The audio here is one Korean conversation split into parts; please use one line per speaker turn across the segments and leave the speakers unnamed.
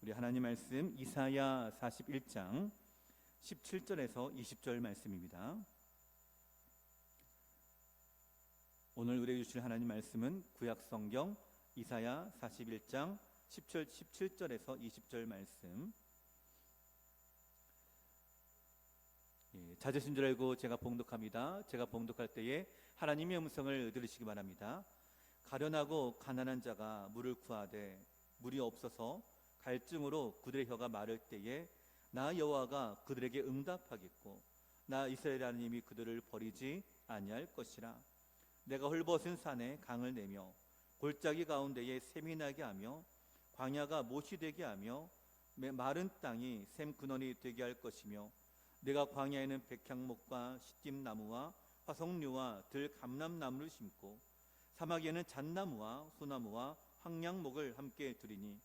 우리 하나님 말씀 이사야 41장 17절에서 20절 말씀입니다. 오늘 우리에게 주실 하나님 말씀은 구약성경 이사야 41장 17절에서 20절 말씀. 잦으신 줄 알고 제가 봉독합니다. 제가 봉독할 때에 하나님의 음성을 들으시기 바랍니다. 가련하고 가난한 자가 물을 구하되 물이 없어서 갈증으로 그들의 혀가 마를 때에 나 여호와가 그들에게 응답하겠고 나 이스라엘 하나님이 그들을 버리지 아니할 것이라. 내가 헐벗은 산에 강을 내며 골짜기 가운데에 샘이 나게 하며 광야가 못이 되게 하며 마른 땅이 샘 근원이 되게 할 것이며 내가 광야에는 백향목과 시띠나무와 화석류와 들 감람나무를 심고 사막에는 잣나무와 소나무와 황량목을 함께 두리니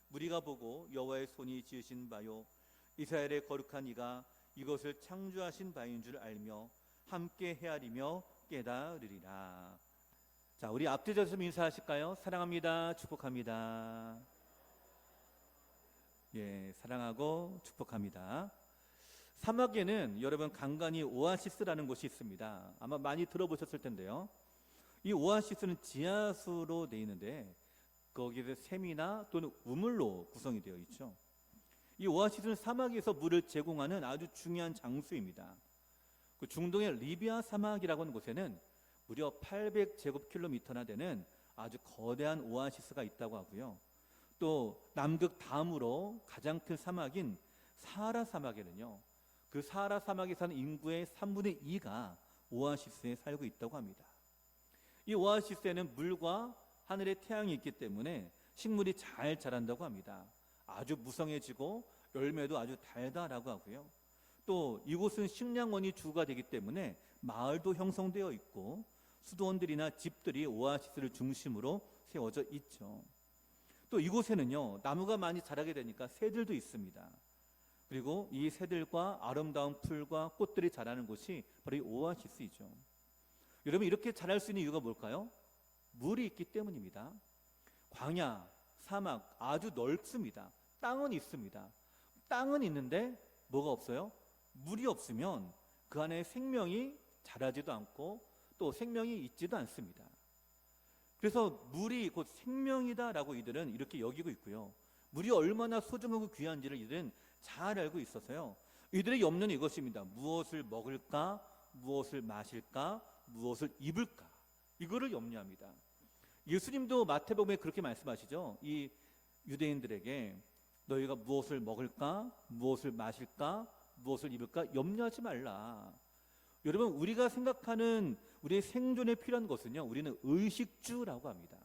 무리가 보고 여호와의 손이 지으신 바요 이스라엘의 거룩한 이가 이것을 창조하신 바인 줄 알며 함께 헤아리며 깨달으리라. 자, 우리 앞뒤져서 인사하실까요? 사랑합니다. 축복합니다. 사랑하고 축복합니다. 사막에는 여러분 간간히 오아시스라는 곳이 있습니다. 아마 많이 들어보셨을 텐데요. 이 오아시스는 지하수로 되어 있는데 거기에 샘이나 또는 우물로 구성이 되어 있죠. 이 오아시스는 사막에서 물을 제공하는 아주 중요한 장소입니다. 그 중동의 리비아 사막이라고 하는 곳에는 무려 800제곱킬로미터나 되는 아주 거대한 오아시스가 있다고 하고요. 또 남극 다음으로 가장 큰 사막인 사하라 사막에는요, 그 사하라 사막에 사는 인구의 3분의 2가 오아시스에 살고 있다고 합니다. 이 오아시스에는 물과 하늘에 태양이 있기 때문에 식물이 잘 자란다고 합니다. 아주 무성해지고 열매도 아주 달다라고 하고요. 또 이곳은 식량원이 주가 되기 때문에 마을도 형성되어 있고 수도원들이나 집들이 오아시스를 중심으로 세워져 있죠. 또 이곳에는요, 나무가 많이 자라게 되니까 새들도 있습니다. 그리고 이 새들과 아름다운 풀과 꽃들이 자라는 곳이 바로 이 오아시스이죠. 여러분, 이렇게 자랄 수 있는 이유가 뭘까요? 물이 있기 때문입니다. 광야, 사막 아주 넓습니다. 땅은 있습니다. 땅은 있는데 뭐가 없어요? 물이 없으면 그 안에 생명이 자라지도 않고 또 생명이 있지도 않습니다. 그래서 물이 곧 생명이다라고 이들은 이렇게 여기고 있고요. 물이 얼마나 소중하고 귀한지를 이들은 잘 알고 있어서요. 이들의 염려는 이것입니다. 무엇을 먹을까? 무엇을 마실까? 무엇을 입을까? 이거를 염려합니다. 예수님도 마태복음에 그렇게 말씀하시죠. 이 유대인들에게 너희가 무엇을 먹을까? 무엇을 마실까? 무엇을 입을까? 염려하지 말라. 여러분, 우리가 생각하는 우리의 생존에 필요한 것은요, 우리는 의식주라고 합니다.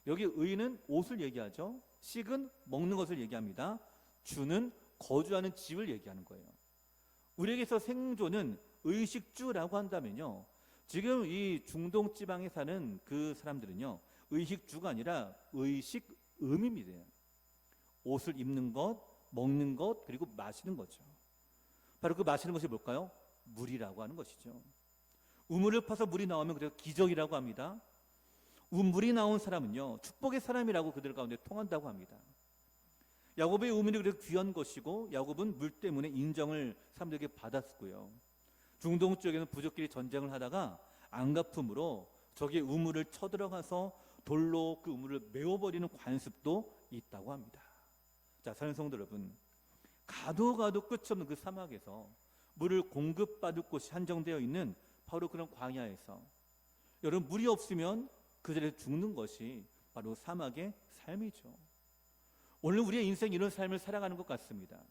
여기 의는 옷을 얘기하죠. 식은 먹는 것을 얘기합니다. 주는 거주하는 집을 얘기하는 거예요. 우리에게서 생존은 의식주라고 한다면요, 지금 이 중동 지방에 사는 그 사람들은요, 의식주가 아니라 의식음입니다. 옷을 입는 것, 먹는 것, 그리고 마시는 거죠. 바로 그 마시는 것이 뭘까요? 물이라고 하는 것이죠. 우물을 파서 물이 나오면 그래서 기적이라고 합니다. 우물이 나온 사람은요, 축복의 사람이라고 그들 가운데 통한다고 합니다. 야곱의 우물이 그래서 귀한 것이고 야곱은 물 때문에 인정을 사람들에게 받았고요. 중동 쪽에는 부족끼리 전쟁을 하다가 안갚음으로 적의 우물을 쳐들어가서 돌로 그 우물을 메워버리는 관습도 있다고 합니다. 자, 사랑하는 성도 여러분, 가도 끝이 없는 그 사막에서 물을 공급받을 곳이 한정되어 있는 바로 그런 광야에서 여러분, 물이 없으면 그 자리에서 죽는 것이 바로 사막의 삶이죠. 오늘 우리의 인생 이런 삶을 살아가는 것 같습니다.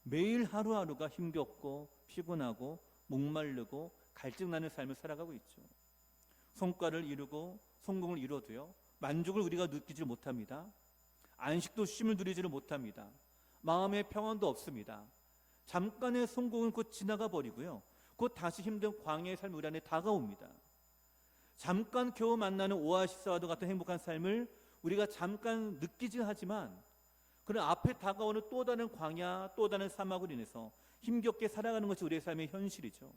매일 하루하루가 힘겹고 피곤하고 목마르고 갈증나는 삶을 살아가고 있죠. 성과를 이루고 성공을 이뤄도요, 만족을 우리가 느끼지 못합니다. 안식도 쉼을 누리지를 못합니다. 마음의 평안도 없습니다. 잠깐의 성공은 곧 지나가 버리고요, 곧 다시 힘든 광야의 삶이 우리 안에 다가옵니다. 잠깐 겨우 만나는 오아시스와도 같은 행복한 삶을 우리가 잠깐 느끼긴 하지만 그런 앞에 다가오는 또 다른 광야, 또 다른 사막으로 인해서 힘겹게 살아가는 것이 우리의 삶의 현실이죠.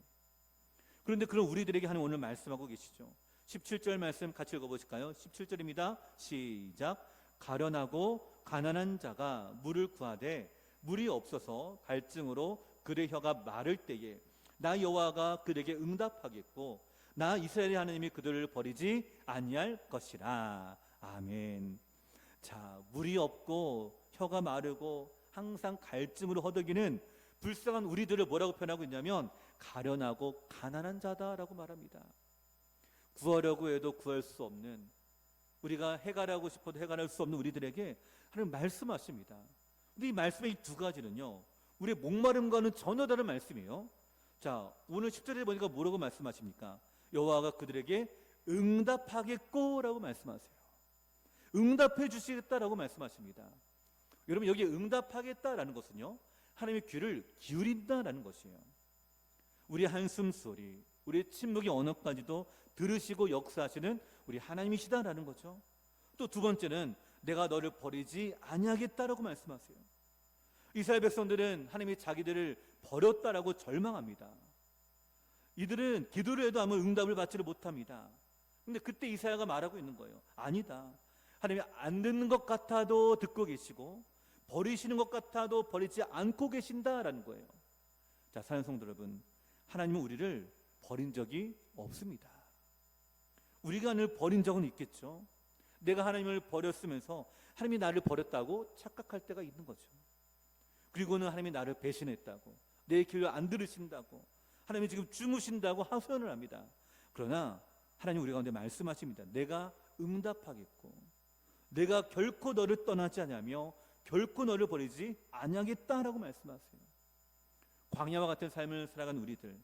그런데 그런 우리들에게 하나님 오늘 말씀하고 계시죠. 17절 말씀 같이 읽어보실까요? 17절입니다. 시작. 가련하고 가난한 자가 물을 구하되 물이 없어서 갈증으로 그의 혀가 마를 때에 나 여호와가 그에게 응답하겠고 나 이스라엘의 하나님이 그들을 버리지 아니할 것이라. 아멘. 자, 물이 없고 혀가 마르고 항상 갈증으로 허덕이는 불쌍한 우리들을 뭐라고 표현하고 있냐면 가련하고 가난한 자다라고 말합니다. 구하려고 해도 구할 수 없는, 우리가 해결하고 싶어도 해결할 수 없는 우리들에게 하나님 말씀하십니다. 근데 이 말씀의 이 두 가지는요, 우리의 목마름과는 전혀 다른 말씀이에요. 자, 오늘 10절에 보니까 뭐라고 말씀하십니까? 여호와가 그들에게 응답하겠고라고 말씀하세요. 응답해 주시겠다라고 말씀하십니다. 여러분, 여기 응답하겠다라는 것은요, 하나님의 귀를 기울인다라는 것이에요. 우리 한숨 소리, 우리의 침묵의 언어까지도 들으시고 역사하시는 우리 하나님이시다라는 거죠. 또 두 번째는 내가 너를 버리지 아니하겠다라고 말씀하세요. 이스라엘 백성들은 하나님이 자기들을 버렸다라고 절망합니다. 이들은 기도를 해도 아무 응답을 받지를 못합니다. 근데 그때 이사야가 말하고 있는 거예요. 아니다. 하나님이 안 듣는 것 같아도 듣고 계시고 버리시는 것 같아도 버리지 않고 계신다라는 거예요. 자, 사랑하는 성도 여러분, 하나님은 우리를 버린 적이 없습니다. 우리가 늘 버린 적은 있겠죠. 내가 하나님을 버렸으면서 하나님이 나를 버렸다고 착각할 때가 있는 거죠. 그리고는 하나님이 나를 배신했다고, 내 기도를 안 들으신다고, 하나님이 지금 주무신다고 하소연을 합니다. 그러나 하나님 우리 가운데 말씀하십니다. 내가 응답하겠고 내가 결코 너를 떠나지 않으며 결코 너를 버리지 아니하겠다라고 말씀하세요. 광야와 같은 삶을 살아간 우리들,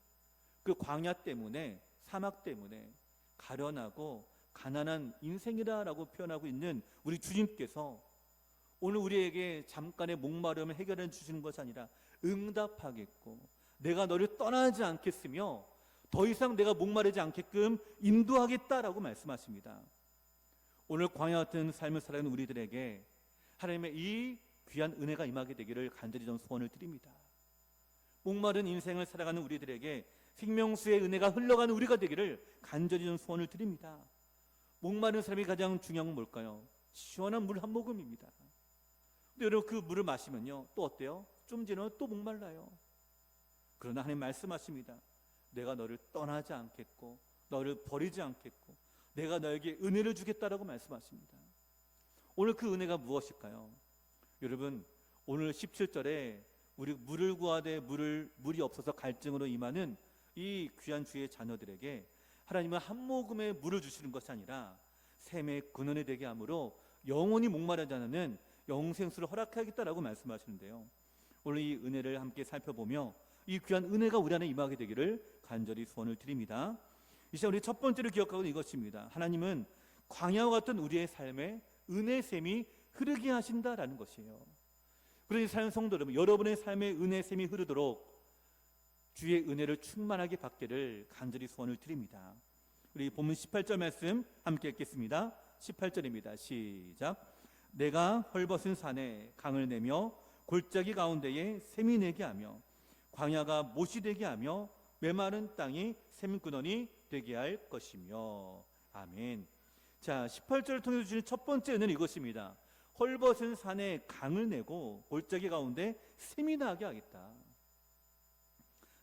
그 광야 때문에, 사막 때문에 가련하고 가난한 인생이라고 표현하고 있는 우리 주님께서 오늘 우리에게 잠깐의 목마름을 해결해 주시는 것이 아니라 응답하겠고 내가 너를 떠나지 않겠으며 더 이상 내가 목마르지 않게끔 인도하겠다라고 말씀하십니다. 오늘 광야 같은 삶을 살아가는 우리들에게 하나님의 이 귀한 은혜가 임하게 되기를 간절히 좀 소원을 드립니다. 목마른 인생을 살아가는 우리들에게 생명수의 은혜가 흘러가는 우리가 되기를 간절히 좀 소원을 드립니다. 목마른 사람이 가장 중요한 건 뭘까요? 시원한 물 한 모금입니다. 근데 여러분, 그 물을 마시면요 또 어때요? 좀 지나면 또 목말라요. 그러나 하나님 말씀하십니다. 내가 너를 떠나지 않겠고 너를 버리지 않겠고 내가 너에게 은혜를 주겠다라고 말씀하십니다. 오늘 그 은혜가 무엇일까요? 여러분, 오늘 17절에 우리 물을 구하되 물이 없어서 갈증으로 임하는 이 귀한 주의 자녀들에게 하나님은 한 모금의 물을 주시는 것이 아니라 샘의 근원이 되게 함으로 영원히 목마르지 않는 영생수를 허락하겠다라고 말씀하시는데요. 오늘 이 은혜를 함께 살펴보며 이 귀한 은혜가 우리 안에 임하게 되기를 간절히 소원을 드립니다. 이제 우리 첫 번째로 기억하고 있는 이것입니다. 하나님은 광야와 같은 우리의 삶에 은혜샘이 흐르게 하신다라는 것이에요. 그러니 사는 성도 여러분, 여러분의 삶에 은혜샘이 흐르도록 주의 은혜를 충만하게 받기를 간절히 소원을 드립니다. 우리 본문 18절 말씀 함께 읽겠습니다. 18절입니다. 시작. 내가 헐벗은 산에 강을 내며 골짜기 가운데에 샘이 내게 하며 광야가 못이 되게 하며 메마른 땅이 샘근원이 되게 할 것이며. 아멘. 자, 18절을 통해서 주신 첫 번째 은혜는 이것입니다. 헐벗은 산에 강을 내고 골짜기 가운데 샘이 나게 하겠다.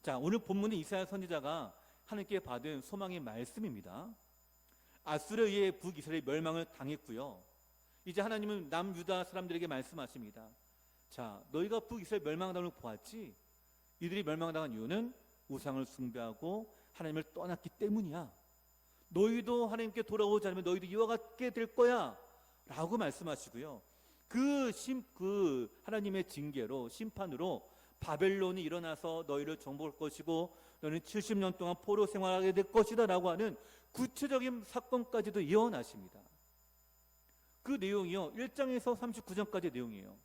자, 오늘 본문은 이사야 선지자가 하나님께 받은 소망의 말씀입니다. 아수르에 의해 북이스라엘이 멸망을 당했고요. 이제 하나님은 남유다 사람들에게 말씀하십니다. 자, 너희가 북이스라엘 멸망당을 보았지? 이들이 멸망당한 이유는 우상을 숭배하고 하나님을 떠났기 때문이야. 너희도 하나님께 돌아오지 않으면 너희도 이와 같게 될 거야 라고 말씀하시고요. 그 하나님의 징계로, 심판으로 바벨론이 일어나서 너희를 정복할 것이고 너희는 70년 동안 포로 생활하게 될 것이다 라고 하는 구체적인 사건까지도 예언하십니다. 그 내용이요 1장에서 39장까지의 내용이에요.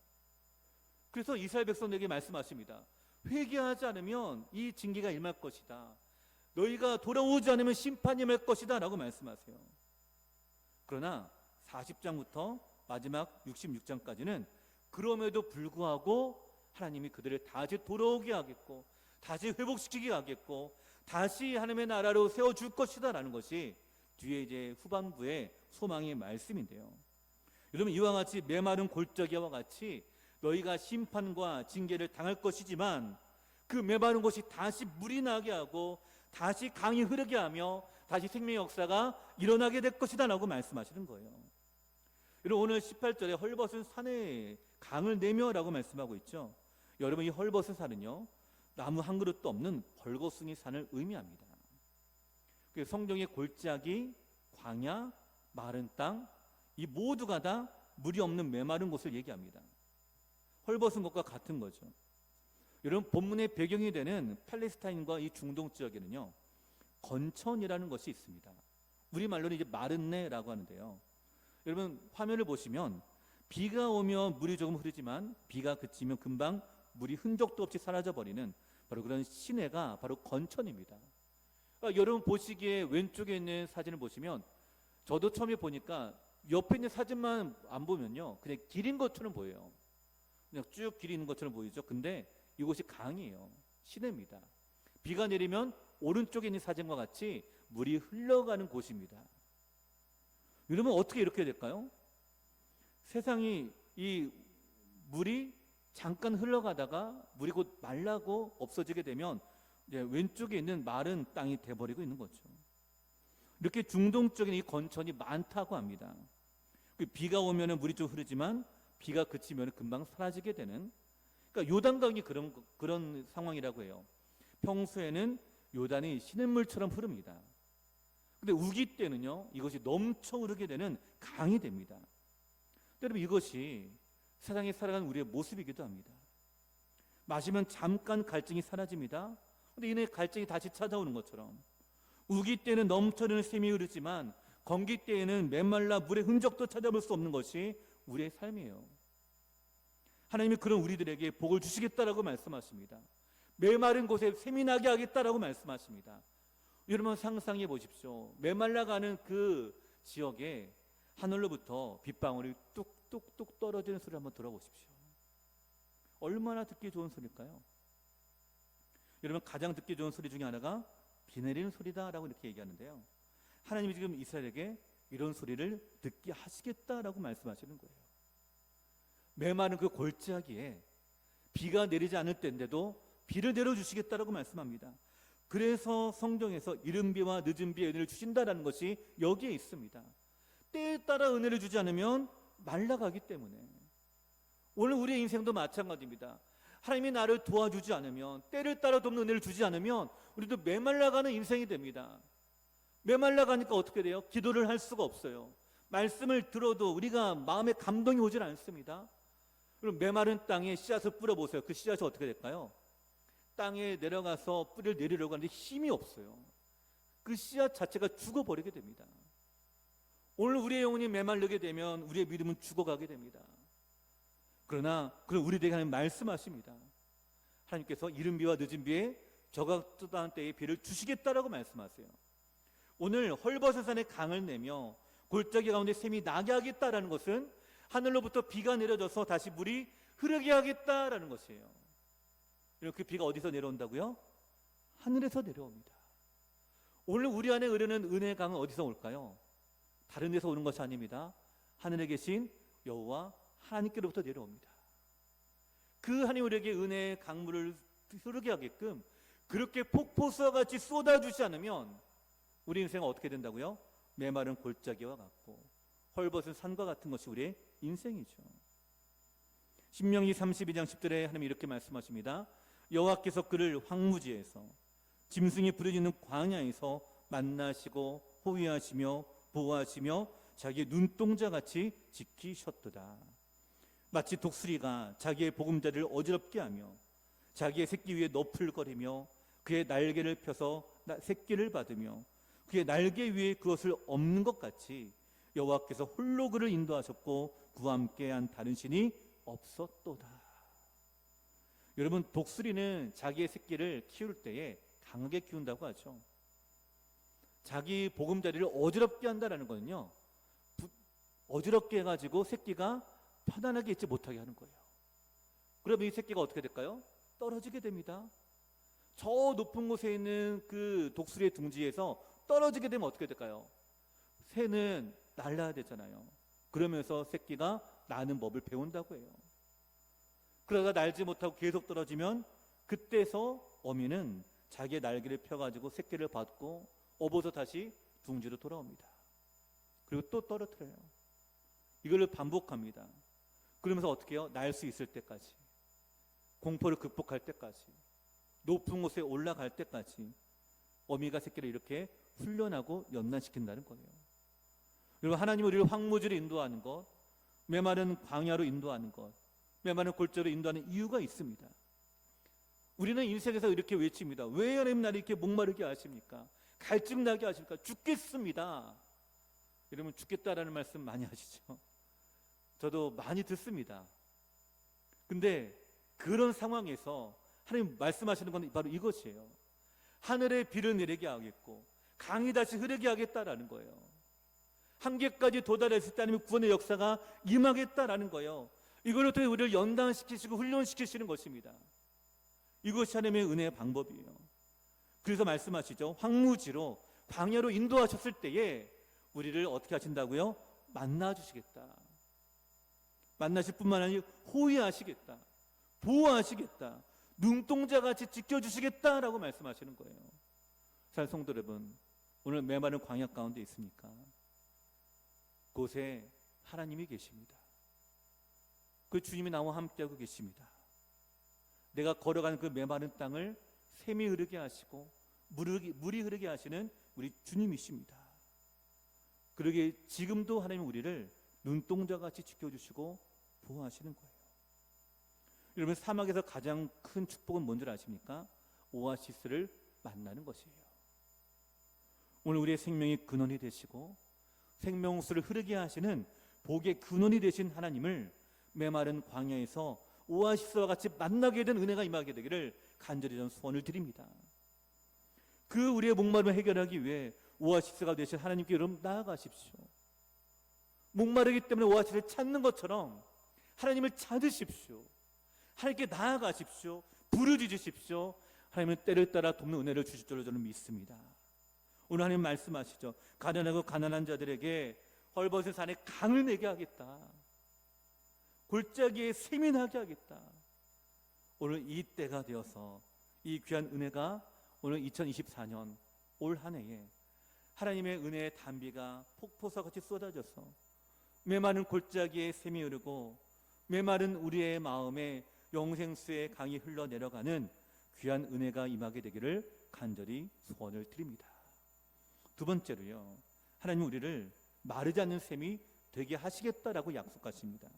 그래서 이스라엘 백성들에게 말씀하십니다. 회개하지 않으면 이 징계가 임할 것이다. 너희가 돌아오지 않으면 심판이 임할 것이다 라고 말씀하세요. 그러나 40장부터 마지막 66장까지는 그럼에도 불구하고 하나님이 그들을 다시 돌아오게 하겠고 다시 회복시키게 하겠고 다시 하나님의 나라로 세워줄 것이다 라는 것이 뒤에 이제 후반부의 소망의 말씀인데요. 여러분, 이와 같이 메마른 골짜기와 같이 너희가 심판과 징계를 당할 것이지만 그 메마른 곳이 다시 물이 나게 하고 다시 강이 흐르게 하며 다시 생명의 역사가 일어나게 될 것이다 라고 말씀하시는 거예요. 여러분, 오늘 18절에 헐벗은 산에 강을 내며 라고 말씀하고 있죠. 여러분, 이 헐벗은 산은요, 나무 한 그릇도 없는 벌거숭이 산을 의미합니다. 성경의 골짜기, 광야, 마른 땅, 이 모두가 다 물이 없는 메마른 곳을 얘기합니다. 헐벗은 것과 같은 거죠. 여러분, 본문의 배경이 되는 팔레스타인과 이 중동 지역에는요, 건천이라는 것이 있습니다. 우리말로는 이제 마른네라고 하는데요. 여러분, 화면을 보시면 비가 오면 물이 조금 흐르지만 비가 그치면 금방 물이 흔적도 없이 사라져버리는 바로 그런 시내가 바로 건천입니다. 여러분 보시기에 왼쪽에 있는 사진을 보시면, 저도 처음에 보니까 옆에 있는 사진만 안 보면요, 그냥 길인 것처럼 보여요. 그냥 쭉 길이 있는 것처럼 보이죠. 근데 이곳이 강이에요. 시내입니다. 비가 내리면 오른쪽에 있는 사진과 같이 물이 흘러가는 곳입니다. 여러분, 어떻게 이렇게 될까요? 세상이, 이 물이 잠깐 흘러가다가 물이 곧 말라고 없어지게 되면 이제 왼쪽에 있는 마른 땅이 돼버리고 있는 거죠. 이렇게 중동적인 이 건천이 많다고 합니다. 비가 오면 물이 좀 흐르지만 비가 그치면 금방 사라지게 되는, 그러니까 요단강이 그런 상황이라고 해요. 평소에는 요단이 시냇물처럼 흐릅니다. 근데 우기 때는요, 이것이 넘쳐 흐르게 되는 강이 됩니다. 여러분, 이것이 세상에 살아가는 우리의 모습이기도 합니다. 마시면 잠깐 갈증이 사라집니다. 근데 이내 갈증이 다시 찾아오는 것처럼, 우기 때는 넘쳐흐르는 샘이 흐르지만 건기 때에는 메말라 물의 흔적도 찾아볼 수 없는 것이 우리의 삶이에요. 하나님이 그런 우리들에게 복을 주시겠다라고 말씀하십니다. 메마른 곳에 샘이 나게 하겠다라고 말씀하십니다. 여러분, 상상해 보십시오. 메말라가는 그 지역에 하늘로부터 빗방울이 뚝뚝뚝 떨어지는 소리를 한번 들어보십시오. 얼마나 듣기 좋은 소리일까요? 여러분, 가장 듣기 좋은 소리 중에 하나가 비 내리는 소리다라고 이렇게 얘기하는데요, 하나님이 지금 이스라엘에게 이런 소리를 듣게 하시겠다라고 말씀하시는 거예요. 메마른 그 골짜기에 비가 내리지 않을 때인데도 비를 내려주시겠다라고 말씀합니다. 그래서 성경에서 이른 비와 늦은 비의 은혜를 주신다라는 것이 여기에 있습니다. 때에 따라 은혜를 주지 않으면 말라가기 때문에. 오늘 우리의 인생도 마찬가지입니다. 하나님이 나를 도와주지 않으면, 때를 따라 돕는 은혜를 주지 않으면 우리도 메말라가는 인생이 됩니다. 메말라가니까 어떻게 돼요? 기도를 할 수가 없어요. 말씀을 들어도 우리가 마음에 감동이 오질 않습니다. 그럼 메마른 땅에 씨앗을 뿌려보세요. 그 씨앗이 어떻게 될까요? 땅에 내려가서 뿌리를 내리려고 하는데 힘이 없어요. 그 씨앗 자체가 죽어버리게 됩니다. 오늘 우리의 영혼이 메말르게 되면 우리의 믿음은 죽어가게 됩니다. 그러나 우리에게 하나님 말씀하십니다. 하나님께서 이른 비와 늦은 비에 저각도한 때에 비를 주시겠다라고 말씀하세요. 오늘 헐벗은 산에 강을 내며 골짜기 가운데 샘이 나게 하겠다라는 것은 하늘로부터 비가 내려져서 다시 물이 흐르게 하겠다라는 것이에요. 그 비가 어디서 내려온다고요? 하늘에서 내려옵니다. 오늘 우리 안에 흐르는 은혜의 강은 어디서 올까요? 다른 데서 오는 것이 아닙니다. 하늘에 계신 여호와 하나님께로부터 내려옵니다. 그 하나님 우리에게 은혜의 강물을 흐르게 하게끔 그렇게 폭포수와 같이 쏟아주지 않으면 우리 인생은 어떻게 된다고요? 메마른 골짜기와 같고 헐벗은 산과 같은 것이 우리의 인생이죠. 신명기 32장 10절에 하나님이 이렇게 말씀하십니다. 여호와께서 그를 황무지에서 짐승이 부르짖는 광야에서 만나시고 호위하시며 보호하시며 자기의 눈동자같이 지키셨도다. 마치 독수리가 자기의 보금자리를 어지럽게 하며 자기의 새끼 위에 너풀거리며 그의 날개를 펴서 새끼를 받으며 그의 날개 위에 그것을 엎는 것 같이 여호와께서 홀로 그를 인도하셨고 그와 함께한 다른 신이 없었도다. 여러분, 독수리는 자기의 새끼를 키울 때에 강하게 키운다고 하죠. 자기 보금자리를 어지럽게 한다는 거는요, 어지럽게 해가지고 새끼가 편안하게 있지 못하게 하는 거예요. 그러면 이 새끼가 어떻게 될까요? 떨어지게 됩니다. 저 높은 곳에 있는 그 독수리의 둥지에서 떨어지게 되면 어떻게 될까요? 새는 날아야 되잖아요. 그러면서 새끼가 나는 법을 배운다고 해요. 그러다가 날지 못하고 계속 떨어지면 그때서 어미는 자기의 날개를 펴가지고 새끼를 받고 업어서 다시 둥지로 돌아옵니다. 그리고 또 떨어뜨려요. 이걸 반복합니다. 그러면서 어떻게 해요? 날 수 있을 때까지, 공포를 극복할 때까지, 높은 곳에 올라갈 때까지 어미가 새끼를 이렇게 훈련하고 연단시킨다는 거예요. 여러분, 하나님은 우리를 황무지로 인도하는 것, 메마른 광야로 인도하는 것, 메마른 골짜기로 인도하는 이유가 있습니다. 우리는 인생에서 이렇게 외칩니다. 왜 하나님 나를 이렇게 목마르게 하십니까? 갈증나게 하십니까? 죽겠습니다. 여러분, 죽겠다라는 말씀 많이 하시죠? 저도 많이 듣습니다. 근데 그런 상황에서 하나님 말씀하시는 건 바로 이것이에요. 하늘에 비를 내리게 하겠고 강이 다시 흐르게 하겠다라는 거예요. 한계까지 도달했을 때 하나님의 구원의 역사가 임하겠다라는 거예요. 이걸 통해 우리를 연단시키시고 훈련시키시는 것입니다. 이것이 하나님의 은혜의 방법이에요. 그래서 말씀하시죠. 황무지로, 광야로 인도하셨을 때에 우리를 어떻게 하신다고요? 만나주시겠다. 만나실 뿐만 아니라 호위하시겠다, 보호하시겠다, 눈동자같이 지켜주시겠다라고 말씀하시는 거예요. 잘 성도 여러분, 오늘 메마른 광야 가운데 있습니까? 그곳에 하나님이 계십니다. 그 주님이 나와 함께하고 계십니다. 내가 걸어가는 그 메마른 땅을 샘이 흐르게 하시고 물이 흐르게 하시는 우리 주님이십니다. 그러기에 지금도 하나님은 우리를 눈동자같이 지켜주시고 보호하시는 거예요. 여러분, 사막에서 가장 큰 축복은 뭔 줄 아십니까? 오아시스를 만나는 것이에요. 오늘 우리의 생명의 근원이 되시고 생명수를 흐르게 하시는 복의 근원이 되신 하나님을 메마른 광야에서 오아시스와 같이 만나게 된 은혜가 임하게 되기를 간절히 저는 소원을 드립니다. 그 우리의 목마름을 해결하기 위해 오아시스가 되신 하나님께 여러분 나아가십시오. 목마르기 때문에 오아시스를 찾는 것처럼 하나님을 찾으십시오. 하나님께 나아가십시오. 부르짖으십시오. 하나님은 때를 따라 돕는 은혜를 주실 줄로 저는 믿습니다. 오늘 하나님 말씀하시죠. 가난하고 가난한 자들에게 헐벗은 산에 강을 내게 하겠다. 골짜기에 샘이 나게 하겠다. 오늘 이 때가 되어서 이 귀한 은혜가 오늘 2024년 올 한 해에 하나님의 은혜의 단비가 폭포수같이 쏟아져서 메마른 골짜기에 샘이 흐르고 메마른 우리의 마음에 영생수의 강이 흘러내려가는 귀한 은혜가 임하게 되기를 간절히 소원을 드립니다. 두 번째로요, 하나님 우리를 마르지 않는 샘이 되게 하시겠다라고 약속하십니다.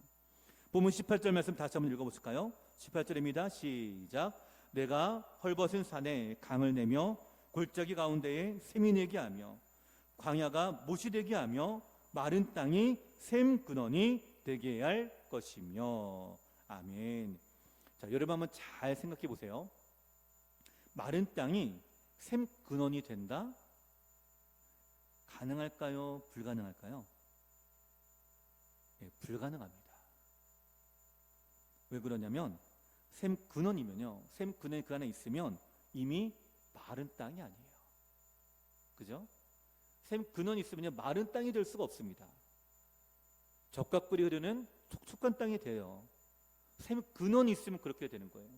본문 18절 말씀 다시 한번 읽어보실까요? 18절입니다. 시작. 내가 헐벗은 산에 강을 내며 골짜기 가운데에 샘이 내게 하며 광야가 못이 되게 하며 마른 땅이 샘 근원이 되게 할 것이며. 아멘. 자, 여러분 한번 잘 생각해 보세요. 마른 땅이 샘 근원이 된다? 가능할까요? 불가능할까요? 예, 불가능합니다. 왜 그러냐면 샘 근원이면요, 샘 근원이 그 안에 있으면 이미 마른 땅이 아니에요. 그죠? 샘 근원이 있으면요, 마른 땅이 될 수가 없습니다. 적과 꿀이 흐르는 촉촉한 땅이 돼요. 샘 근원이 있으면 그렇게 되는 거예요.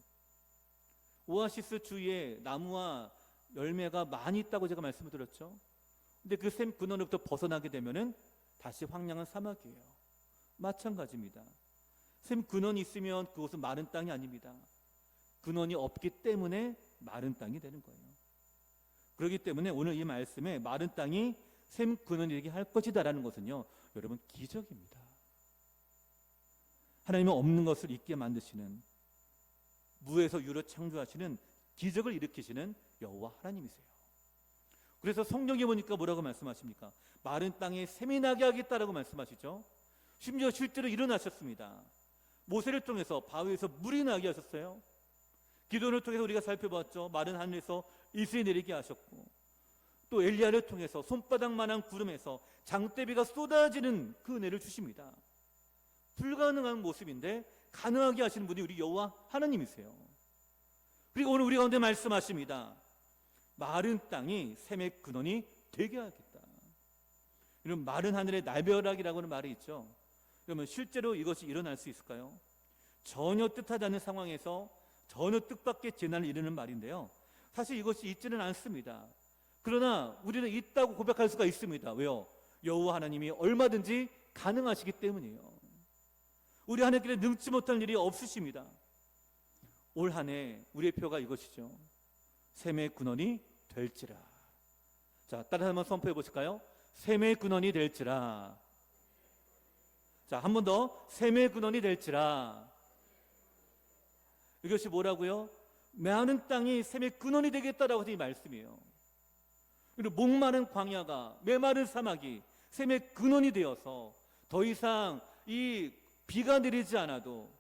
오아시스 주위에 나무와 열매가 많이 있다고 제가 말씀을 드렸죠. 근데 그 샘 근원으로부터 벗어나게 되면은 다시 황량한 사막이에요. 마찬가지입니다. 샘 근원이 있으면 그곳은 마른 땅이 아닙니다. 근원이 없기 때문에 마른 땅이 되는 거예요. 그렇기 때문에 오늘 이 말씀에 마른 땅이 샘 근원이 되게 할 것이다라는 것은요, 여러분 기적입니다. 하나님은 없는 것을 있게 만드시는, 무에서 유로 창조하시는, 기적을 일으키시는 여호와 하나님이세요. 그래서 성경에 보니까 뭐라고 말씀하십니까? 마른 땅에 샘이 나게 하겠다라고 말씀하시죠. 심지어 실제로 일어나셨습니다. 모세를 통해서 바위에서 물이 나게 하셨어요. 기도를 통해서 우리가 살펴봤죠. 마른 하늘에서 이슬이 내리게 하셨고, 또 엘리야를 통해서 손바닥만한 구름에서 장대비가 쏟아지는 그 은혜를 주십니다. 불가능한 모습인데 가능하게 하시는 분이 우리 여호와 하나님이세요. 그리고 오늘 우리 가운데 말씀하십니다. 마른 땅이 샘의 근원이 되게 하겠다. 이런 마른 하늘의 날벼락이라고는 말이 있죠. 그러면 실제로 이것이 일어날 수 있을까요? 전혀 뜻하지 않는 상황에서 전혀 뜻밖의 재난을 이루는 말인데요. 사실 이것이 있지는 않습니다. 그러나 우리는 있다고 고백할 수가 있습니다. 왜요? 여호와 하나님이 얼마든지 가능하시기 때문이에요. 우리 하나님께는 능치 못할 일이 없으십니다. 올 한 해 우리의 표가 이것이죠. 샘의 근원이 될지라. 자, 따라 한번 선포해 보실까요? 샘의 근원이 될지라. 자, 한 번 더. 샘의 근원이 될지라. 이것이 뭐라고요? 메마른 땅이 샘의 근원이 되겠다라고 하는 이 말씀이에요. 그리고 목마른 광야가, 메마른 사막이 샘의 근원이 되어서 더 이상 이 비가 내리지 않아도,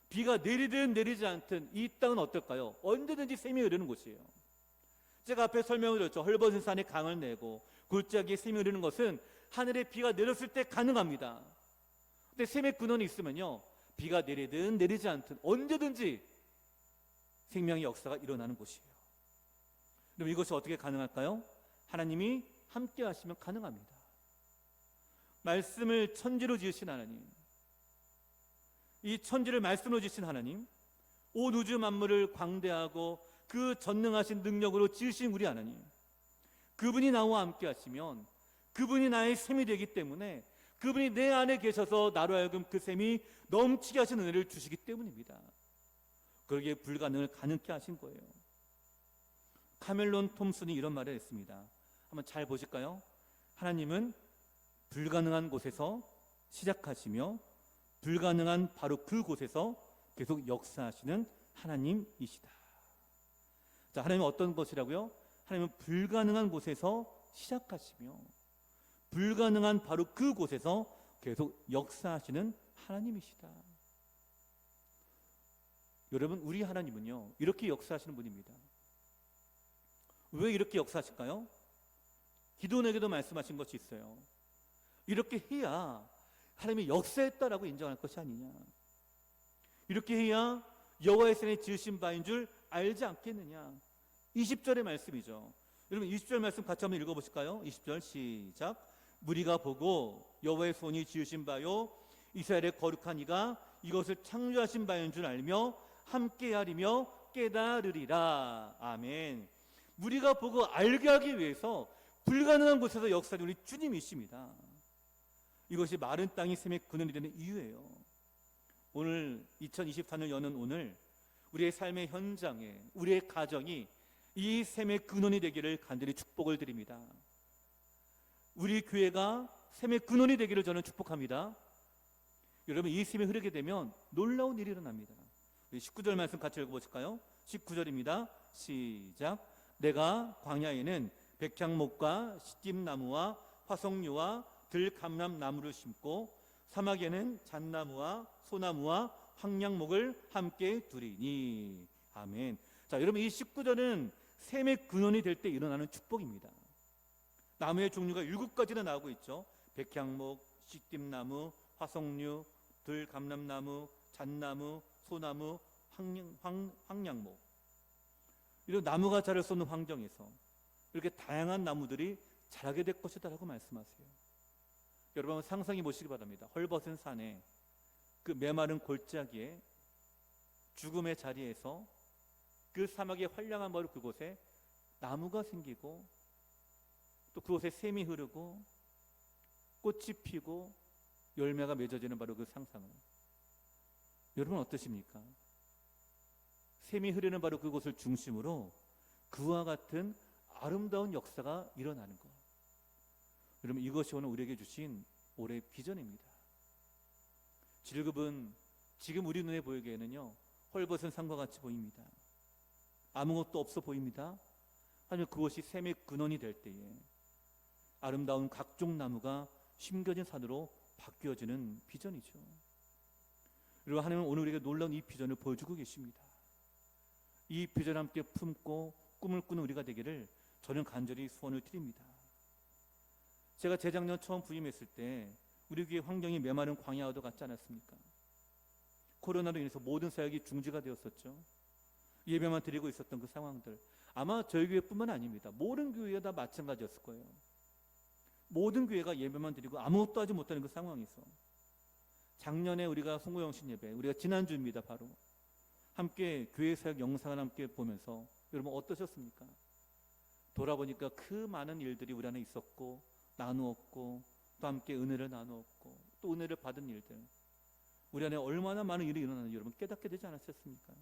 비가 내리든 내리지 않든 이 땅은 어떨까요? 언제든지 샘이 흐르는 곳이에요. 제가 앞에 설명을 드렸죠. 헐벗은 산에 강을 내고 골짜기에 샘이 흐르는 것은 하늘에 비가 내렸을 때 가능합니다. 근데 샘의 근원이 있으면요, 비가 내리든 내리지 않든 언제든지 생명의 역사가 일어나는 곳이에요. 그럼 이것이 어떻게 가능할까요? 하나님이 함께 하시면 가능합니다. 말씀을 천지로 지으신 하나님, 이 천지를 말씀으로 지으신 하나님, 온 우주 만물을 광대하고 그 전능하신 능력으로 지으신 우리 하나님, 그분이 나와 함께 하시면 그분이 나의 샘이 되기 때문에, 그분이 내 안에 계셔서 나로 하여금 그 샘이 넘치게 하신 은혜를 주시기 때문입니다. 그러기에 불가능을 가능케 하신 거예요. 카멜론 톰슨이 이런 말을 했습니다. 한번 잘 보실까요? 하나님은 불가능한 곳에서 시작하시며 불가능한 바로 그곳에서 계속 역사하시는 하나님이시다. 자, 하나님은 어떤 것이라고요? 하나님은 불가능한 곳에서 시작하시며 불가능한 바로 그곳에서 계속 역사하시는 하나님이시다. 여러분, 우리 하나님은요, 이렇게 역사하시는 분입니다. 왜 이렇게 역사하실까요? 기도원에게도 말씀하신 것이 있어요. 이렇게 해야 하나님이 역사했다라고 인정할 것이 아니냐. 이렇게 해야 여호와의 손에 지으신 바인 줄 알지 않겠느냐. 20절의 말씀이죠. 여러분, 20절 말씀 같이 한번 읽어보실까요? 20절 시작. 무리가 보고 여호와의 손이 지으신 바요 이스라엘의 거룩한 이가 이것을 창조하신 바인 줄 알며 함께하리며 깨달으리라. 아멘. 무리가 보고 알게 하기 위해서 불가능한 곳에서 역사하는 우리 주님이십니다. 이것이 마른 땅이 샘의 근원이 되는 이유예요. 오늘 2024년 여는 오늘 우리의 삶의 현장에, 우리의 가정이 이 샘의 근원이 되기를 간절히 축복을 드립니다. 우리 교회가 샘의 근원이 되기를 저는 축복합니다. 여러분, 이 샘이 흐르게 되면 놀라운 일이 일어납니다. 19절 말씀 같이 읽어보실까요? 19절입니다. 시작. 내가 광야에는 백향목과 시딤나무와 화석류와 들감람나무를 심고 사막에는 잣나무와 소나무와 황량목을 함께 두리니. 아멘. 자, 여러분, 이 19절은 샘의 근원이 될 때 일어나는 축복입니다. 나무의 종류가 7가지나 나오고 있죠. 백향목, 시딤나무, 화석류, 들감람나무, 잣나무, 소나무, 황량목. 이런 나무가 자랄 수 없는 환경에서 이렇게 다양한 나무들이 자라게 될 것이다라고 말씀하세요. 여러분, 상상해 보시기 바랍니다. 헐벗은 산에, 그 메마른 골짜기에, 죽음의 자리에서, 그 사막의 황량한 바로 그곳에 나무가 생기고 또 그곳에 샘이 흐르고 꽃이 피고 열매가 맺어지는 바로 그 상상을, 여러분 어떠십니까? 샘이 흐르는 바로 그곳을 중심으로 그와 같은 아름다운 역사가 일어나는 것, 여러분, 이것이 오늘 우리에게 주신 올해의 비전입니다. 질급은 지금 우리 눈에 보이기에는요, 헐벗은 산과 같이 보입니다. 아무것도 없어 보입니다. 하지만 그것이 샘의 근원이 될 때에 아름다운 각종 나무가 심겨진 산으로 바뀌어지는 비전이죠. 여러분, 하나님은 오늘 우리에게 놀라운 이 비전을 보여주고 계십니다. 이 비전을 함께 품고 꿈을 꾸는 우리가 되기를 저는 간절히 소원을 드립니다. 제가 재작년 처음 부임했을 때 우리 교회 환경이 메마른 광야와도 같지 않았습니까? 코로나로 인해서 모든 사역이 중지가 되었었죠. 예배만 드리고 있었던 그 상황들, 아마 저희 교회뿐만 아닙니다. 모든 교회가 다 마찬가지였을 거예요. 모든 교회가 예배만 드리고 아무것도 하지 못하는 그 상황에서 작년에 우리가 송구영신 예배, 우리가 지난주입니다. 바로 함께 교회 사역 영상을 함께 보면서 여러분 어떠셨습니까? 돌아보니까 그 많은 일들이 우리 안에 있었고, 나누었고, 또 함께 은혜를 나누었고, 또 은혜를 받은 일들, 우리 안에 얼마나 많은 일이 일어나는지 여러분 깨닫게 되지 않았습니까?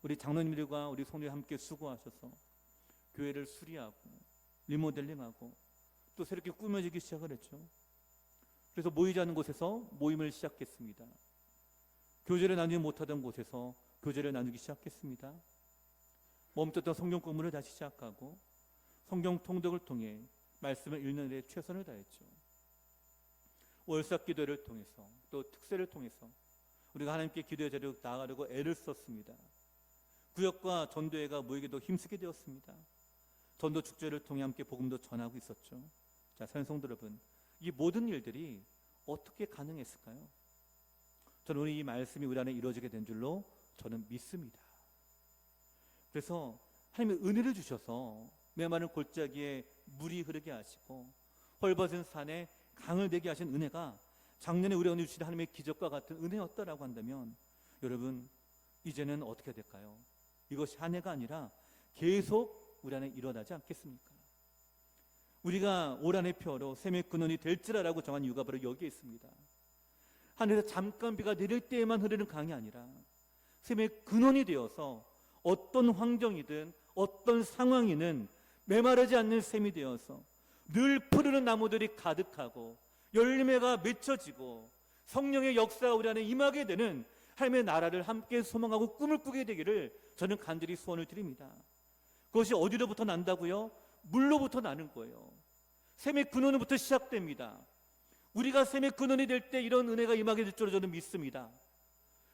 우리 장로님들과 우리 성도님 함께 수고하셔서 교회를 수리하고 리모델링하고 또 새롭게 꾸며지기 시작을 했죠. 그래서 모이지 않는 곳에서 모임을 시작했습니다. 교제를 나누지 못하던 곳에서 교제를 나누기 시작했습니다. 멈췄던 성경 공부를 다시 시작하고 성경 통독을 통해 말씀을 읽는 데 최선을 다했죠. 월삭 기도를 통해서 또 특세를 통해서 우리가 하나님께 기도의 자리로 나아가려고 애를 썼습니다. 구역과 전도회가 모이기도 힘쓰게 되었습니다. 전도 축제를 통해 함께 복음도 전하고 있었죠. 자, 사랑하는 성도 여러분, 이 모든 일들이 어떻게 가능했을까요? 저는 오늘 이 말씀이 우리 안에 이루어지게 된 줄로 저는 믿습니다. 그래서 하나님의 은혜를 주셔서 메마른 골짜기에 물이 흐르게 하시고 헐벗은 산에 강을 되게 하신 은혜가 작년에 우리 안에 주신 하나님의 기적과 같은 은혜였다라고 한다면 여러분 이제는 어떻게 될까요? 이것이 한 해가 아니라 계속 우리 안에 일어나지 않겠습니까? 우리가 올 한해 표로 샘의 근원이 될지라라고 정한 이유가 바로 여기에 있습니다. 하늘에서 잠깐 비가 내릴 때에만 흐르는 강이 아니라 샘의 근원이 되어서 어떤 환경이든 어떤 상황이든 메마르지 않는 샘이 되어서 늘 푸르는 나무들이 가득하고 열매가 맺혀지고 성령의 역사가 우리 안에 임하게 되는 하나님의 나라를 함께 소망하고 꿈을 꾸게 되기를 저는 간절히 소원을 드립니다. 그것이 어디로부터 난다고요? 물로부터 나는 거예요. 샘의 근원부터 시작됩니다. 우리가 샘의 근원이 될 때 이런 은혜가 임하게 될 줄로 저는 믿습니다.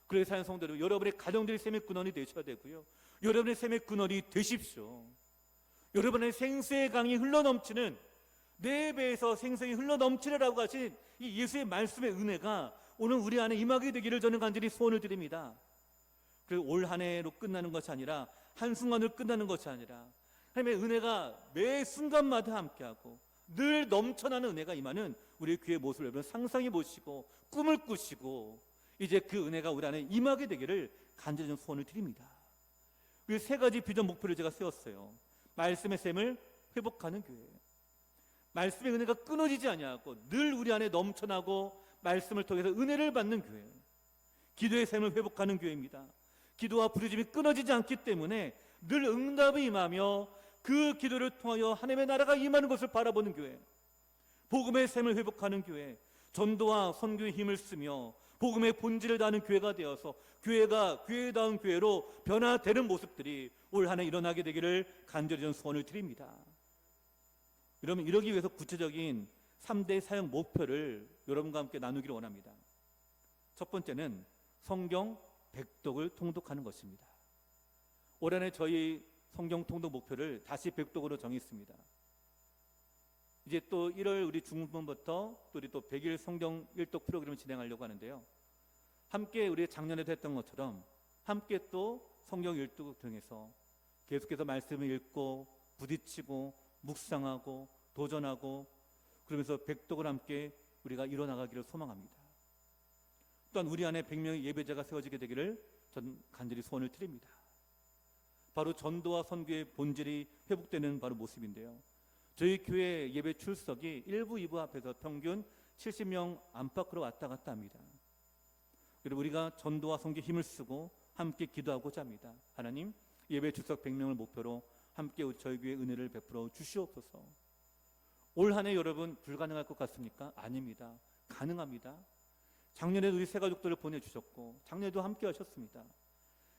그래서 사는 성도들, 여러분의 가정들이 sem의 근원이 되셔야 되고요. 여러분의 sem의 근원이 되십시오. 여러분의 생수의 강이 흘러넘치는, 내 배에서 생수가 흘러넘치라고 하신 이 예수의 말씀의 은혜가 오늘 우리 안에 임하게 되기를 저는 간절히 소원을 드립니다. 그리고 올 한 해로 끝나는 것이 아니라 한순간으로 끝나는 것이 아니라 하나님의 은혜가 매 순간마다 함께하고 늘 넘쳐나는 은혜가 임하는 우리 교회의 모습을 여러분 상상해 보시고 꿈을 꾸시고 이제 그 은혜가 우리 안에 임하게 되기를 간절히 좀 소원을 드립니다. 그 세 가지 비전 목표를 제가 세웠어요. 말씀의 샘을 회복하는 교회, 말씀의 은혜가 끊어지지 아니하고 늘 우리 안에 넘쳐나고 말씀을 통해서 은혜를 받는 교회, 기도의 샘을 회복하는 교회입니다. 기도와 부르짐이 끊어지지 않기 때문에 늘 응답이 임하며 그 기도를 통하여 하나님의 나라가 임하는 것을 바라보는 교회, 복음의 샘을 회복하는 교회, 전도와 선교의 힘을 쓰며 복음의 본질을 다하는 교회가 되어서 교회가 교회다운 교회로 변화되는 모습들이 올 한 해 일어나게 되기를 간절히 전 소원을 드립니다. 여러분, 이러기 위해서 구체적인 3대 사역 목표를 여러분과 함께 나누기를 원합니다. 첫 번째는 성경 100독을 통독하는 것입니다. 올 한 해 저희 성경 통독 목표를 다시 100독으로 정했습니다. 이제 또 1월 우리 중순부터 또 우리 또 100일 성경 1독 프로그램을 진행하려고 하는데요. 함께 우리 작년에도 했던 것처럼 함께 또 성경 1독을 통해서 계속해서 말씀을 읽고 부딪히고 묵상하고 도전하고 그러면서 100독을 함께 우리가 이뤄나가기를 소망합니다. 또한 우리 안에 100명의 예배자가 세워지게 되기를 전 간절히 소원을 드립니다. 바로 전도와 선교의 본질이 회복되는 바로 모습인데요. 저희 교회 예배 출석이 1부, 2부 앞에서 평균 70명 안팎으로 왔다 갔다 합니다. 그리고 우리가 전도와 선교에 힘을 쓰고 함께 기도하고자 합니다. 하나님, 예배 출석 100명을 목표로 함께 저희 교회에 은혜를 베풀어 주시옵소서. 올 한 해 여러분 불가능할 것 같습니까? 아닙니다. 가능합니다. 작년에도 우리 새 가족들을 보내주셨고 작년에도 함께 하셨습니다.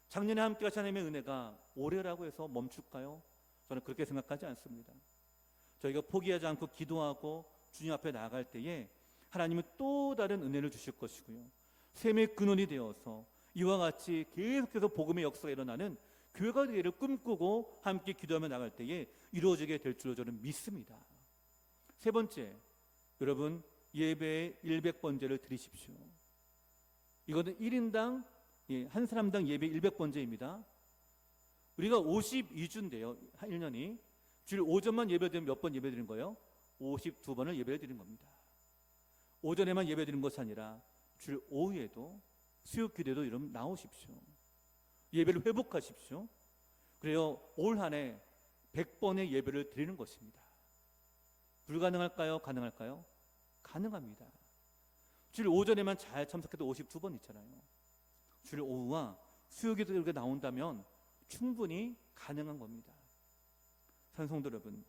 작년에 함께 하신 하나님의 은혜가 올해라고 해서 멈출까요? 저는 그렇게 생각하지 않습니다. 저희가 포기하지 않고 기도하고 주님 앞에 나아갈 때에 하나님은 또 다른 은혜를 주실 것이고요. 샘의 근원이 되어서 이와 같이 계속해서 복음의 역사가 일어나는 교회가 되기를 꿈꾸고 함께 기도하며 나갈 때에 이루어지게 될 줄로 저는 믿습니다. 세 번째, 여러분 예배의 100번제를 드리십시오. 이거는 1인당 한 사람당 예배 100번제입니다. 우리가 52주인데요. 1년이 주일 오전만 예배드리면 몇 번 예배드리는 거예요? 52번을 예배드리는 겁니다. 오전에만 예배드리는 것이 아니라 주일 오후에도 수요 기도에도 여러분 나오십시오. 예배를 회복하십시오. 그래요. 올 한 해 100번의 예배를 드리는 것입니다. 불가능할까요? 가능할까요? 가능합니다. 주일 오전에만 잘 참석해도 52번 있잖아요. 주일 오후와 수요 기도가 나온다면 충분히 가능한 겁니다. 산성도 여러분,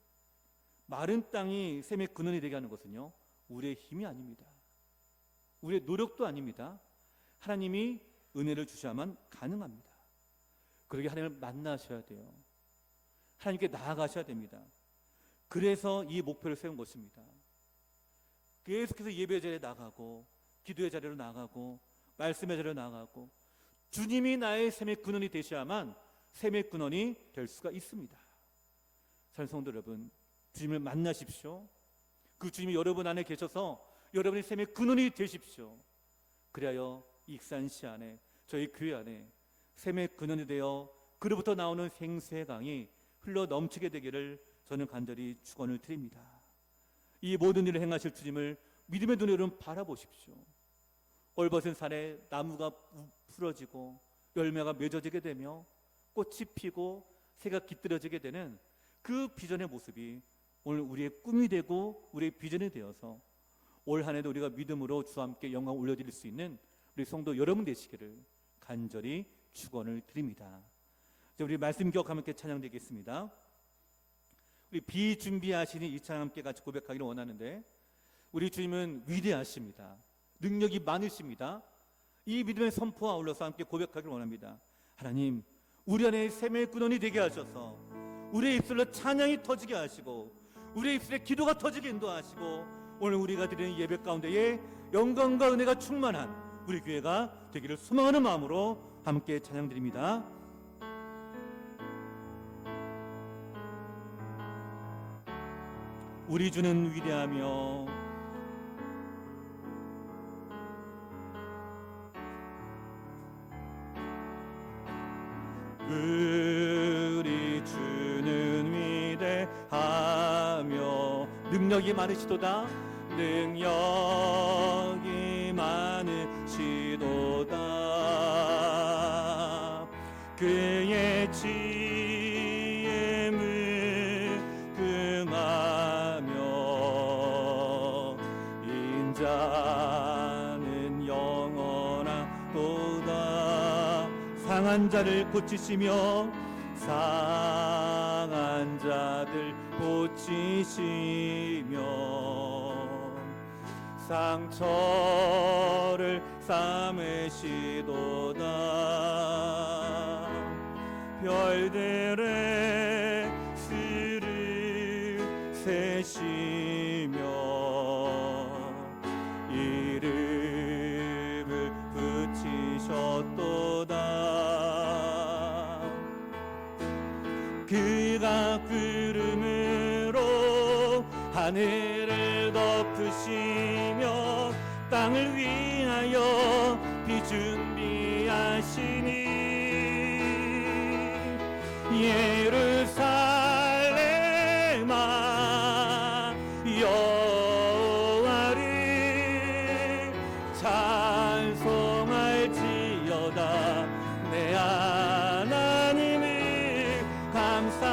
마른 땅이 샘의 근원이 되게 하는 것은요, 우리의 힘이 아닙니다. 우리의 노력도 아닙니다. 하나님이 은혜를 주셔야만 가능합니다. 그러게 하나님을 만나셔야 돼요. 하나님께 나아가셔야 됩니다. 그래서 이 목표를 세운 것입니다. 계속해서 예배 자리에 나가고 기도의 자리로 나가고 말씀의 자리로 나가고 주님이 나의 샘의 근원이 되셔야만 샘의 근원이 될 수가 있습니다. 사랑하는 성도 여러분, 주님을 만나십시오. 그 주님이 여러분 안에 계셔서 여러분의 샘의 근원이 되십시오. 그리하여 익산시 안에, 저희 교회 안에 샘의 근원이 되어 그로부터 나오는 생수의 강이 흘러 넘치게 되기를 저는 간절히 축원을 드립니다. 이 모든 일을 행하실 주님을 믿음의 눈으로 여러분 바라보십시오. 얼벗은 산에 나무가 풀어지고 열매가 맺어지게 되며 꽃이 피고 새가 깃들어지게 되는 그 비전의 모습이 오늘 우리의 꿈이 되고 우리의 비전이 되어서 올 한 해도 우리가 믿음으로 주와 함께 영광 올려드릴 수 있는 우리 성도 여러분 되시기를 간절히 축원을 드립니다. 이제 우리 말씀 기억하면 함께 찬양되겠습니다. 우리 비준비하시니 이 찬양 함께 같이 고백하기를 원하는데, 우리 주님은 위대하십니다. 능력이 많으십니다. 이 믿음의 선포와 아울러서 함께 고백하기를 원합니다. 하나님, 우리 안에 샘의 근원이 되게 하셔서 우리의 입술로 찬양이 터지게 하시고 우리의 입술에 기도가 터지게 인도하시고 오늘 우리가 드리는 예배 가운데에 영광과 은혜가 충만한 우리 교회가 되기를 소망하는 마음으로 함께 찬양드립니다. 우리 주는 위대하며 우리 주는 위대하며 능력이 많으시도다. 능력이 많으시도다. 그의 지혜를 금하며 인자는 영원하도다. 상한 자를 고치시며 상한 자들 고치시며 상처를 싸매시도다. 별들의 수를 세시며 이름을 붙이셨도다. 그가 구름으로 하늘을 덮으시며 땅을 위하여 비준비하시니 예루살렘아 여호와를 찬송할지어다. 내 하나님을 감사함으로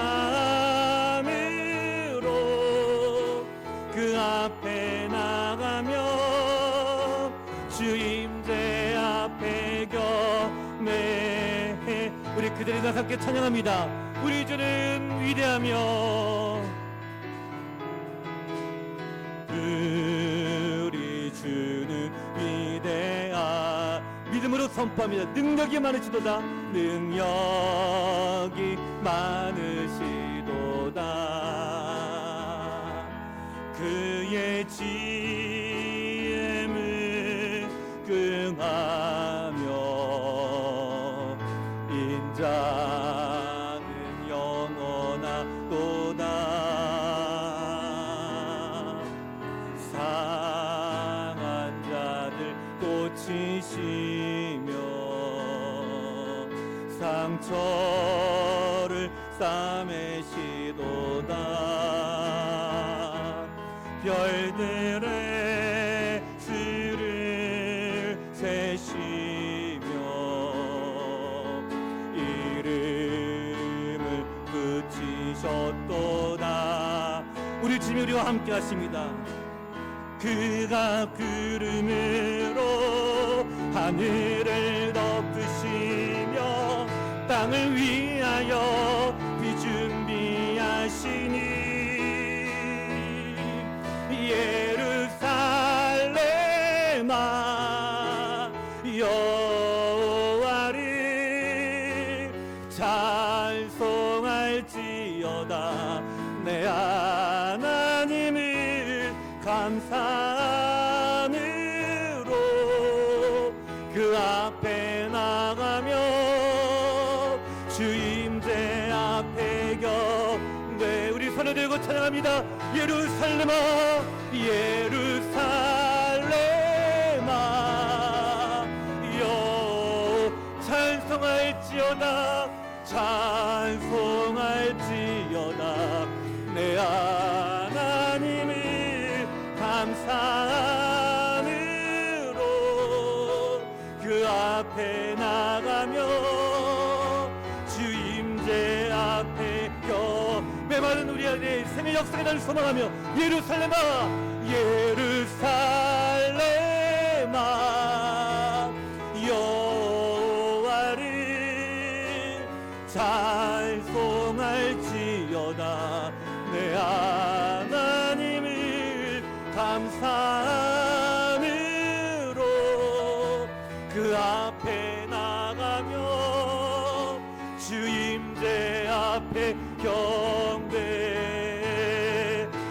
그 앞에 나가며 주 임재 앞에 경배해. 우리 그들이 다 함께 찬양합니다. 우리 주는 위대하며 우리 주는 위대하. 믿음으로 선포합니다. 능력이 많으시도다. 능력이 많으시도다. 그의 지혜를 금하며 인자는 영원하도다. 상한 자들 고치시며 상처를 싸매시도다. 별들의 수를 우리 주님이 우리와 함께 하십니다. 그가 구름으로 하늘을 덮으시며 땅을 위하여 비 준비하시니 예루살렘아 여호와를 찬송할지어다. 내 하나님을 감사함으로 그 앞에 나가며 주임제 앞에 경배. 우리 손을 들고 찬양합니다. 예루살렘아 예루살렘아 찬송할지어다. 찬송할지어다. 내 하나님을 감사함으로 그 앞에 나가며 주임제 앞에 메마른 우리 안에 생의 역사가 나를 소망하며 예루살렘아 예루살렘아 여호와를 찬송할지어다. 내 하나님을 감사함으로 그 앞에 나가며 주임제 앞에 경배.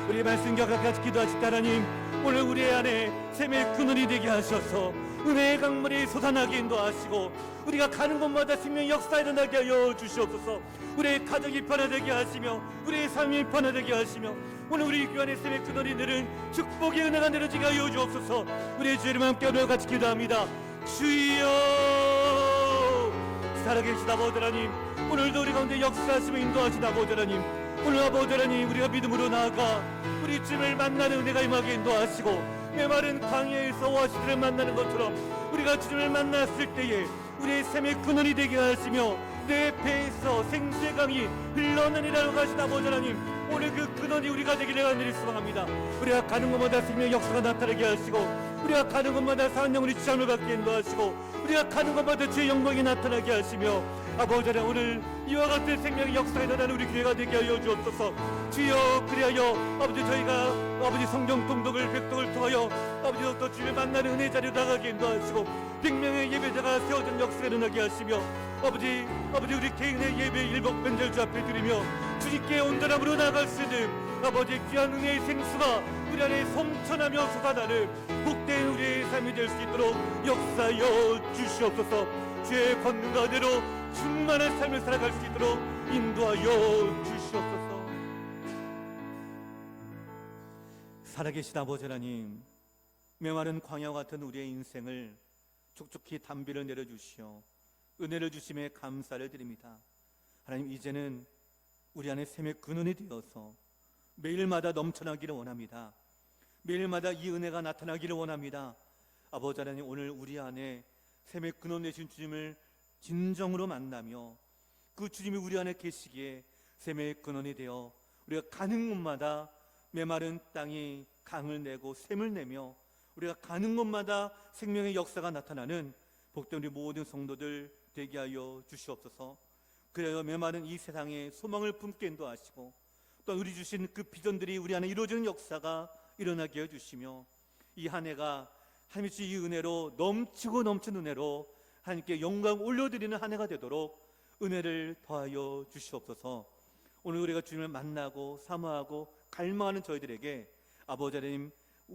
우리 말씀과 같이 기도하실 하나님, 오늘 우리 안에 샘의 근원이 되게 하셔서 은혜의 강물이 솟아나게 인도하시고 우리가 가는 곳마다 생명 역사 일어나게 하여 주시옵소서. 우리의 가정이 변화되게 하시며 우리의 삶이 변화되게 하시며 오늘 우리 교회 안에 샘의 근원이 내린 축복의 은혜가 내려지게 하여 주옵소서. 우리의 주 이름 함께 오늘 같이 기도합니다. 주여 살아계신 아버지 하나님, 오늘도 우리 가운데 역사하시며 인도하신 아버지 하나님, 오늘 아버지 하나님 우리가 믿음으로 나아가 우리 주님을 만나는 은혜가 임하게 인도하시고 메마른 광야에서 오아시스를 만나는 것처럼 우리가 주님을 만났을 때에 우리의 삶의 근원이 되게 하시며 내 배에서 생수의 강이 흘러내리라고 하신 아버지 하나님, 오늘 그 근원이 우리가 되기를 간절히 소망합니다. 우리가 가는 곳마다 생명의 역사가 나타나게 하시고 우리가 가는 곳마다 사한 영혼이 취함을 받게 인도하시고 우리가 가는 곳마다 주의 영광이 나타나게 하시며 아버지 하나님, 오늘 이와 같은 생명의 역사가 일어나는 우리 교회가 되게 하여 주옵소서. 주여 그리하여 아버지 저희가 아버지 성경 통독을 백독을 통하여 아버지 또 주님을 만나는 은혜 자리로 나가게 인도하시고 100명의 예배자가 세워진 역사가 일어나게 하시며 아버지 우리 개인의 예배 일복 변절 주 앞에 드리며 주님께 온전함으로 나아갈 수 있는 아버지 귀한 은혜의 생수가 우리 안에 성천하며 솟아나는 복된 우리의 삶이 될 수 있도록 역사하여 주시옵소서. 주의 권능과 은혜로 충만한 삶을 살아갈 수 있도록 인도하여 주시옵소서. 살아계신 아버지 하나님, 메마른 광야와 같은 우리의 인생을 촉촉히 담비를 내려주시어 은혜를 주심에 감사를 드립니다. 하나님, 이제는 우리 안에 샘의 근원이 되어서 매일마다 넘쳐나기를 원합니다. 매일마다 이 은혜가 나타나기를 원합니다. 아버지 하나님, 오늘 우리 안에 샘의 근원 되신 주님을 진정으로 만나며 그 주님이 우리 안에 계시기에 샘의 근원이 되어 우리가 가는 곳마다 메마른 땅이 강을 내고 샘을 내며 우리가 가는 곳마다 생명의 역사가 나타나는 복된 우리 모든 성도들 되게 하여 주시옵소서. 그래야 메마른 이 세상에 소망을 품게 인도하시고 또 우리 주신 그 비전들이 우리 안에 이루어지는 역사가 일어나게 해주시며 이 한 해가 하나님의 이 은혜로 넘치고 넘치는 은혜로 하나님께 영광 올려드리는 한 해가 되도록 은혜를 더하여 주시옵소서. 오늘 우리가 주님을 만나고 사모하고 갈망하는 저희들에게 아버지 하나님,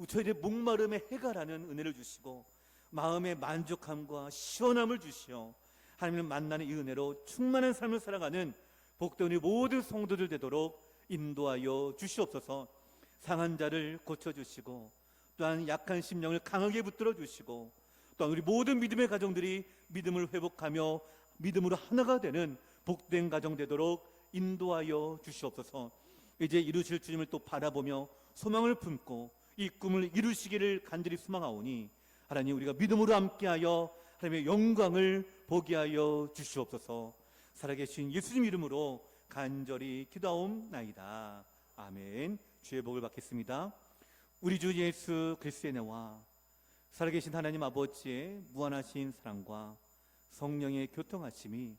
저희들의 목마름에 해가라는 은혜를 주시고 마음의 만족함과 시원함을 주시어 하나님을 만나는 이 은혜로 충만한 삶을 살아가는 복된 우리 모든 성도들 되도록 인도하여 주시옵소서. 상한 자를 고쳐주시고 또한 약한 심령을 강하게 붙들어 주시고 또한 우리 모든 믿음의 가정들이 믿음을 회복하며 믿음으로 하나가 되는 복된 가정 되도록 인도하여 주시옵소서. 이제 이루실 주님을 또 바라보며 소망을 품고 이 꿈을 이루시기를 간절히 소망하오니 하나님, 우리가 믿음으로 함께하여 하나님의 영광을 보게 하여 주시옵소서. 살아계신 예수님 이름으로 간절히 기도하옵나이다. 아멘. 주의 복을 받겠습니다. 우리 주 예수 그리스도의 은혜와 살아계신 하나님 아버지의 무한하신 사랑과 성령의 교통하심이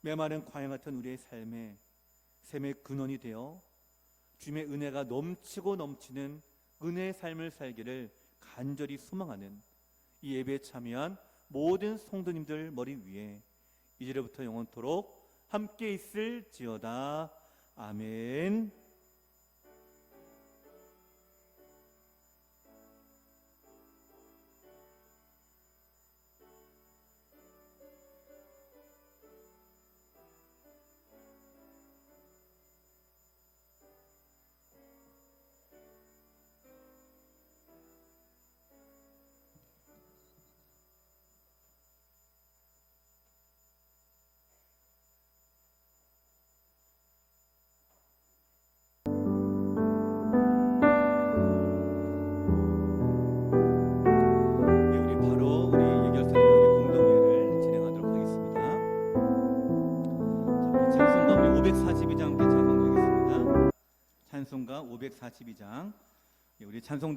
메마른 광야 같은 우리의 삶에 샘의 근원이 되어 주님의 은혜가 넘치고 넘치는 은혜의 삶을 살기를 간절히 소망하는 이 예배에 참여한 모든 성도님들 머리 위에 이제부터 영원토록 함께 있을지어다. 아멘. 찬송가 542장, 우리 찬송